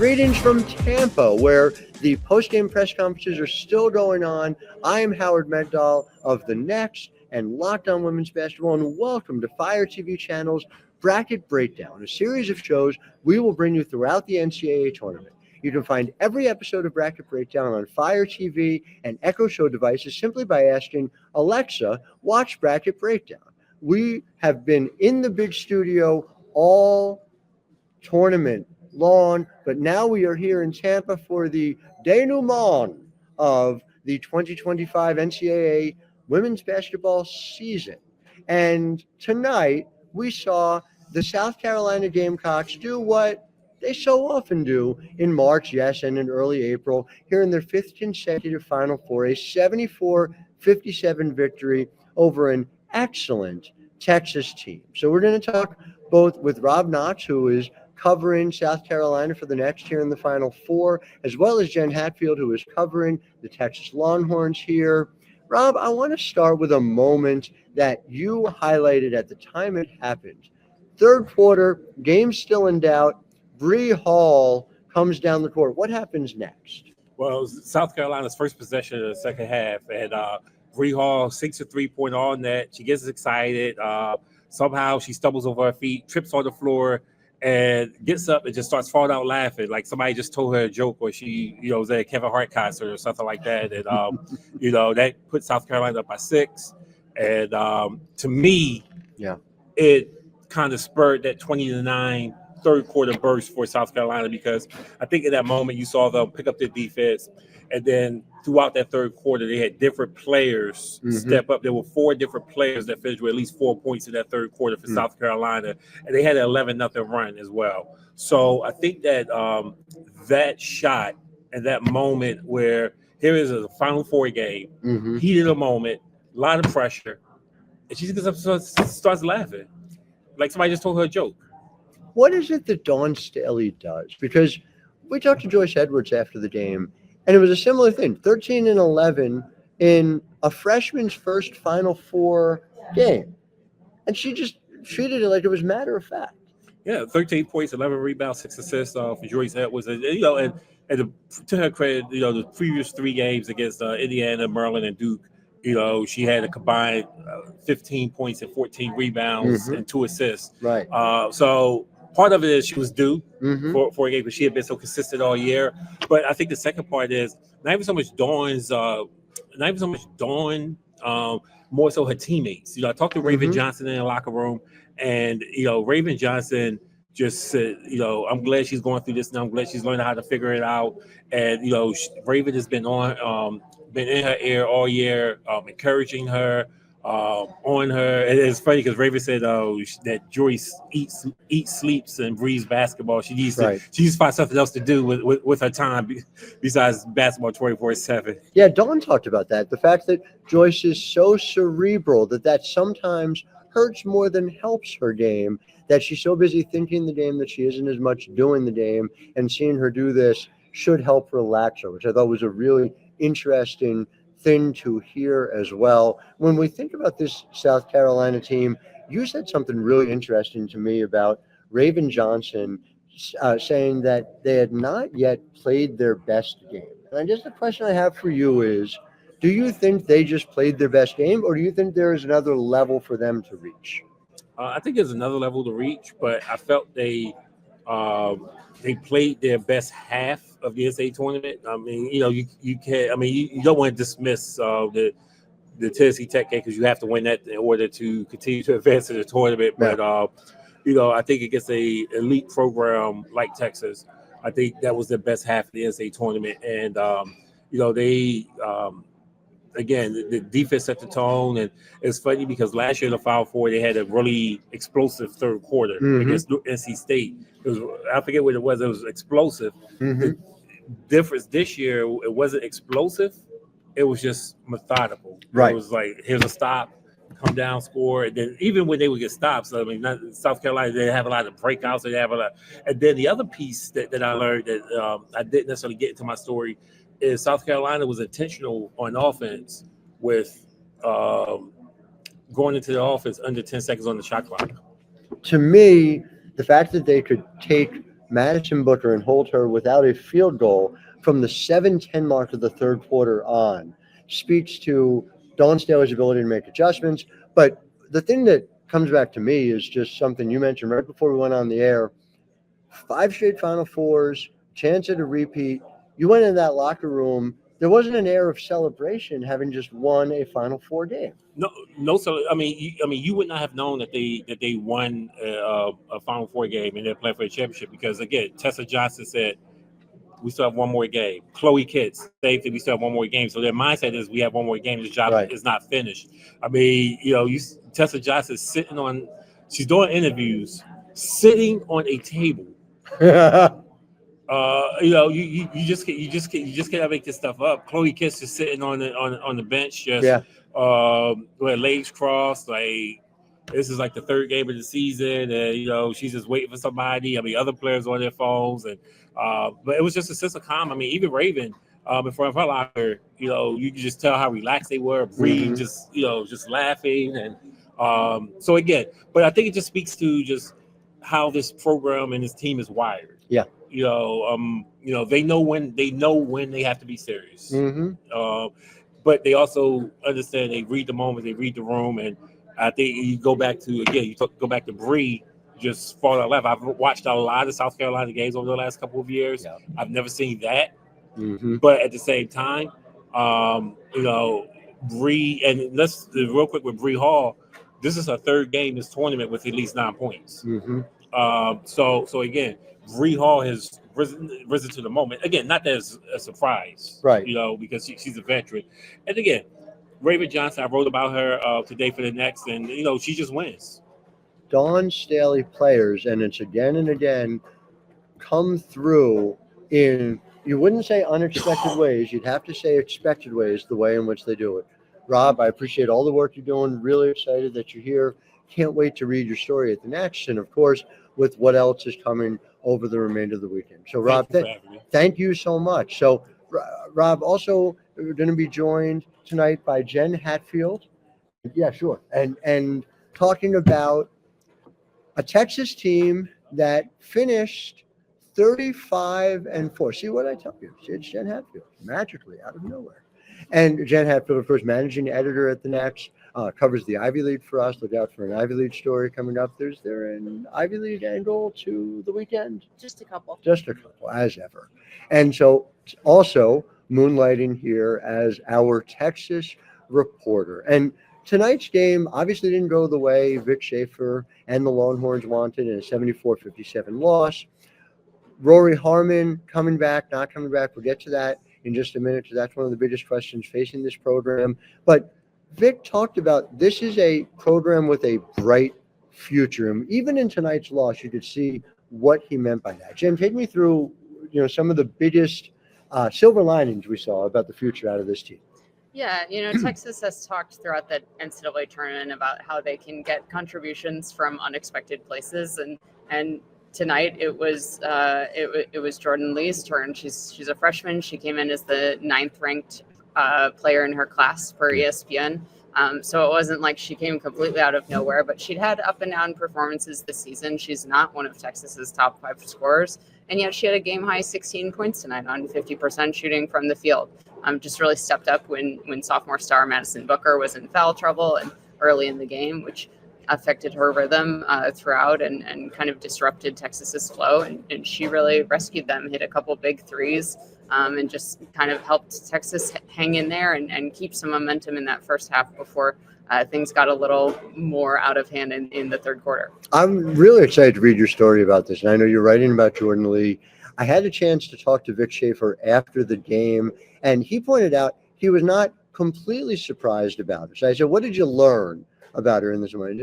Greetings from Tampa, where the post-game press conferences are still going on. I am Howard Megdal of the Next and Locked On Women's Basketball, and welcome to Fire TV Channel's Bracket Breakdown, a series of shows we will bring you throughout the NCAA tournament. You can find every episode of Bracket Breakdown on Fire TV and Echo Show devices simply by asking Alexa, watch Bracket Breakdown. We have been in the big studio all tournament long, but now we are here in Tampa for the denouement of the 2025 NCAA women's basketball season. And tonight we saw the South Carolina Gamecocks do what they so often do in March, yes, and in early April, here in their fifth consecutive Final Four, a 74-57 victory over an excellent Texas team. So we're going to talk both with Rob Knox, who is covering South Carolina for the Next here in the Final Four, as well as Jenn Hatfield, who is covering the Texas Longhorns here. Rob, I want to start with a moment that you highlighted at the time it happened. Third quarter, game still in doubt. Bree Hall comes down the court. What happens next? Well, it was South Carolina's first possession of the second half, and Bree Hall sinks a three-pointer on net. She gets excited. Somehow she stumbles over her feet, trips on the floor, and gets up and just starts falling out laughing, like somebody just told her a joke, or she, was at a Kevin Hart concert or something like that. And, that put South Carolina up by 6. And to me, it kind of spurred that 20-9 third quarter burst for South Carolina, because I think in that moment you saw them pick up their defense, and then throughout that third quarter they had different players step up. There were 4 different players that finished with at least 4 points in that third quarter for South Carolina, and they had an 11-0 run as well. So I think that that shot and that moment where here is a Final Four game, heat of the moment, a lot of pressure, and she gets up and starts laughing like somebody just told her a joke. What is it that Dawn Staley does? Because we talked to Joyce Edwards after the game, and it was a similar thing, 13-11 in a freshman's first Final Four game. And she just treated it like it was matter of fact. Yeah, 13 points, 11 rebounds, 6 assists for Joyce Edwards. And to her credit, the previous 3 games against Indiana, Maryland, and Duke, she had a combined 15 points and 14 rebounds and 2 assists. Right. So part of it is she was due for a game, because she had been so consistent all year. But I think the second part is not even so much Dawn, more so her teammates. I talked to Raven Johnson in the locker room, and Raven Johnson just said, I'm glad she's going through this, and I'm glad she's learning how to figure it out. And Raven has been been in her ear all year, encouraging her, on her. And it's funny because Raven said that Joyce eats, sleeps, and breathes basketball. She needs to find something else to do with her time besides basketball 24/7. Yeah, Dawn talked about that. The fact that Joyce is so cerebral that sometimes hurts more than helps her game, that she's so busy thinking the game that she isn't as much doing the game, and seeing her do this should help relax her, which I thought was a really interesting thing to hear as well. When we think about this South Carolina team, you said something really interesting to me about Raven Johnson saying that they had not yet played their best game. And I guess the question I have for you is, do you think they just played their best game, or do you think there is another level for them to reach? I think there's another level to reach, but I felt they played their best half of the NCAA tournament. I mean, you can't. I mean, you don't want to dismiss the Tennessee Tech game, because you have to win that in order to continue to advance in the tournament. But I think against a elite program like Texas, I think that was the best half of the NCAA tournament. And they. Again, the defense set the tone, and it's funny because last year in the Final Four they had a really explosive third quarter against NC State. I forget what it was. It was explosive. The difference this year, it wasn't explosive. It was just methodical. Right. It was like, here's a stop, come down, score. And then even when they would get stops, I mean, South Carolina, they have a lot of breakouts. They have a lot. And then the other piece that I learned that I didn't necessarily get into my story is South Carolina was intentional on offense with going into the offense under 10 seconds on the shot clock. To me, the fact that they could take Madison Booker and hold her without a field goal from the 7:10 mark of the third quarter on speaks to Dawn Staley's ability to make adjustments. But the thing that comes back to me is just something you mentioned right before we went on the air. 5 straight Final Fours, chance at a repeat. You went in that locker room. There wasn't an air of celebration having just won a Final Four game. No. So you would not have known that they won a Final Four game and they're playing for a championship because again, Tessa Johnson said we still have one more game. Chloe Kitts, same thing. We still have one more game. So their mindset is we have one more game. This job is not finished. I mean, Tessa Johnson she's doing interviews, sitting on a table. You just can't make this stuff up. Chloe Kitts is sitting on the bench, just with legs crossed, like this is like the third game of the season, and she's just waiting for somebody. I mean, other players on their phones, and but it was just a sense of calm. I mean, even Raven in front of her locker, you could just tell how relaxed they were. Bree just laughing, and so again, but I think it just speaks to just how this program and this team is wired. Yeah. They know when they have to be serious. Mm-hmm. But they also understand. They read the moment, they read the room, and I think you go back to Bree just falling out of love. I've watched a lot of South Carolina games over the last couple of years. Yeah. I've never seen that. Mm-hmm. But at the same time, Bree, and let's real quick with Bree Hall. This is her third game this tournament with at least 9 points. Mm-hmm. So again, Bree Hall has risen to the moment. Again, not that it's a surprise, right? Because she's a veteran. And again, Raven Johnson, I wrote about her today for the Next, and she just wins. Dawn Staley players, and it's again and again, come through in, you wouldn't say unexpected ways, you'd have to say expected ways, the way in which they do it. Rob, I appreciate all the work you're doing. Really excited that you're here. Can't wait to read your story at the Next, and of course, with what else is coming over the remainder of the weekend. So, Rob, thank you so much. So, Rob, also, we're going to be joined tonight by Jenn Hatfield. Yeah, sure. And talking about a Texas team that finished 35-4. See what I tell you? It's Jenn Hatfield, magically out of nowhere. And Jenn Hatfield, of course, managing editor at the Next, covers the Ivy League for us. Look out for an Ivy League story coming up. Is there an Ivy League angle to the weekend? Just a couple, as ever. And so also moonlighting here as our Texas reporter. And tonight's game obviously didn't go the way Vic Schaefer and the Longhorns wanted in a 74-57 loss. Rory Harmon coming back, not coming back. We'll get to that in just a minute, because that's one of the biggest questions facing this program. But Vic talked about this is a program with a bright future. And even in tonight's loss, you could see what he meant by that. Jim, take me through some of the biggest silver linings we saw about the future out of this team. Yeah, Texas has talked throughout the NCAA tournament about how they can get contributions from unexpected places, and tonight it was Jordan Lee's turn. She's a freshman. She came in as the 9th ranked player in her class for ESPN. So it wasn't like she came completely out of nowhere, but she'd had up and down performances this season. She's not one of Texas's top 5 scorers, and yet she had a game high 16 points tonight on 50% shooting from the field. Just really stepped up when sophomore star Madison Booker was in foul trouble and early in the game, which affected her rhythm throughout and kind of disrupted Texas's flow. And she really rescued them, hit a couple big threes, and just kind of helped Texas hang in there and keep some momentum in that first half before things got a little more out of hand in the third quarter. I'm really excited to read your story about this. And I know you're writing about Jordan Lee. I had a chance to talk to Vic Schaefer after the game, and he pointed out he was not completely surprised about it. So I said, what did you learn about her in this moment?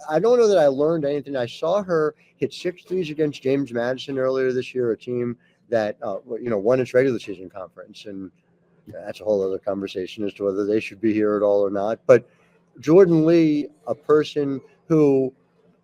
I don't know that I learned anything. I saw her hit 6 threes against James Madison earlier this year, a team that won its regular season conference, and that's a whole other conversation as to whether they should be here at all or not. But Jordan Lee, a person who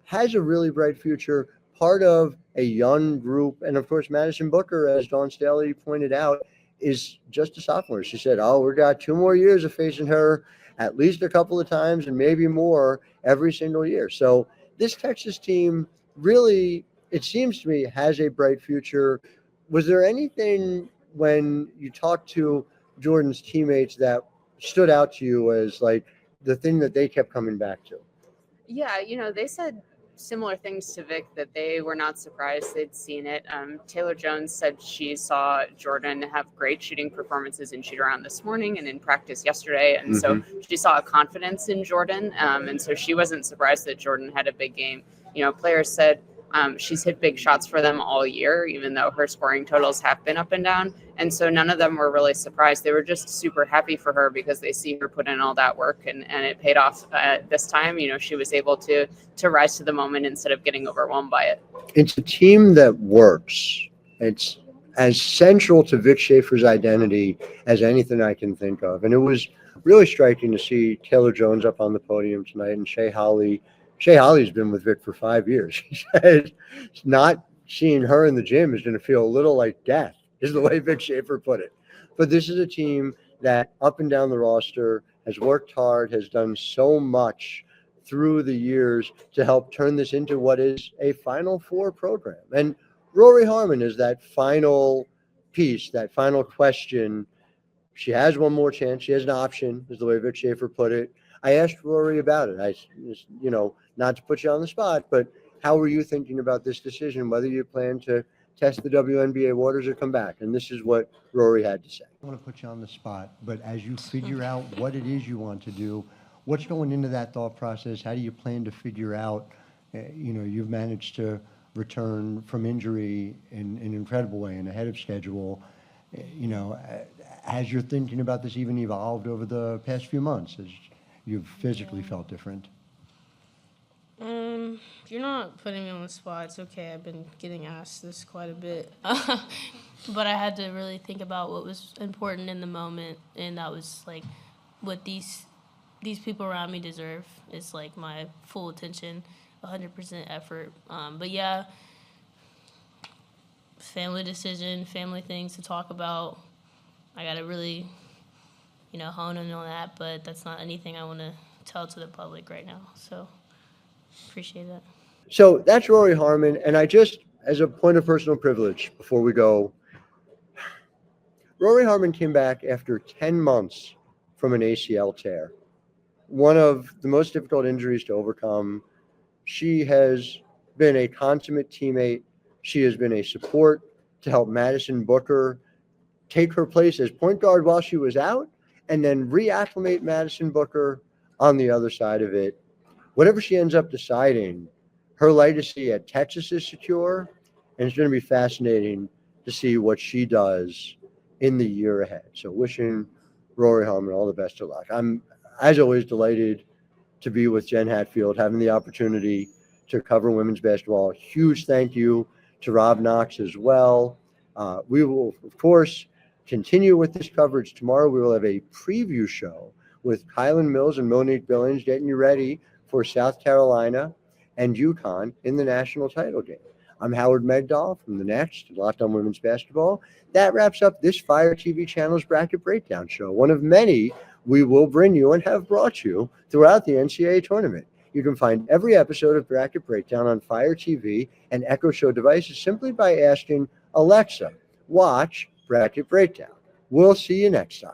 has a really bright future, part of a young group, and of course Madison Booker, as Dawn Staley pointed out, is just a sophomore. She said, we've got 2 more years of facing her at least a couple of times and maybe more every single year. So this Texas team really it seems to me, has a bright future. Was there anything when you talked to Jordan's teammates that stood out to you as like the thing that they kept coming back to? Yeah, they said similar things to Vic, that they were not surprised. They'd seen it. Taylor Jones said she saw Jordan have great shooting performances in shoot-around this morning and in practice yesterday. And so she saw a confidence in Jordan. And so she wasn't surprised that Jordan had a big game. Players said she's hit big shots for them all year, even though her scoring totals have been up and down. And so none of them were really surprised. They were just super happy for her because they see her put in all that work, and it paid off this time. She was able to rise to the moment instead of getting overwhelmed by it. It's a team that works. It's as central to Vic Schaefer's identity as anything I can think of. And it was really striking to see Taylor Jones up on the podium tonight, and Shea Holly's been with Vic for 5 years. She said not seeing her in the gym is going to feel a little like death, is the way Vic Schaefer put it. But this is a team that up and down the roster has worked hard, has done so much through the years to help turn this into what is a Final Four program. And Rory Harmon is that final piece, that final question. She has one more chance. She has an option, is the way Vic Schaefer put it. I asked Rory about it. I just, not to put you on the spot, but how were you thinking about this decision, whether you plan to test the WNBA waters or come back? And this is what Rory had to say. I want to put you on the spot, but as you figure out what it is you want to do, what's going into that thought process? How do you plan to figure out, you've managed to return from injury in an incredible way and ahead of schedule. Has your thinking about this even evolved over the past few months as you've physically felt different? You're not putting me on the spot. It's okay. I've been getting asked this quite a bit. But I had to really think about what was important in the moment, and that was like what these people around me deserve. It's like my full attention, 100% effort. But yeah, family decision, family things to talk about. I got to really, hone in on that, but that's not anything I want to tell to the public right now. So appreciate that. So that's Rory Harmon. And I just, as a point of personal privilege before we go, Rory Harmon came back after 10 months from an ACL tear. One of the most difficult injuries to overcome. She has been a consummate teammate. She has been a support to help Madison Booker take her place as point guard while she was out, and then reacclimate Madison Booker on the other side of it. Whatever she ends up deciding, her legacy at Texas is secure, and it's going to be fascinating to see what she does in the year ahead. So wishing Rory Harmon all the best of luck. I'm, as always, delighted to be with Jenn Hatfield, having the opportunity to cover women's basketball. Huge thank you to Rob Knox as well. We will, of course, continue with this coverage tomorrow. We will have a preview show with Kylan Mills and Monique Billings getting you ready for South Carolina and UConn in the national title game. I'm Howard Megdal from the Next, Locked On Women's Basketball. That wraps up this Fire TV channel's Bracket Breakdown show, one of many we will bring you and have brought you throughout the NCAA tournament. You can find every episode of Bracket Breakdown on Fire TV and Echo Show devices simply by asking Alexa, watch Bracket Breakdown. We'll see you next time.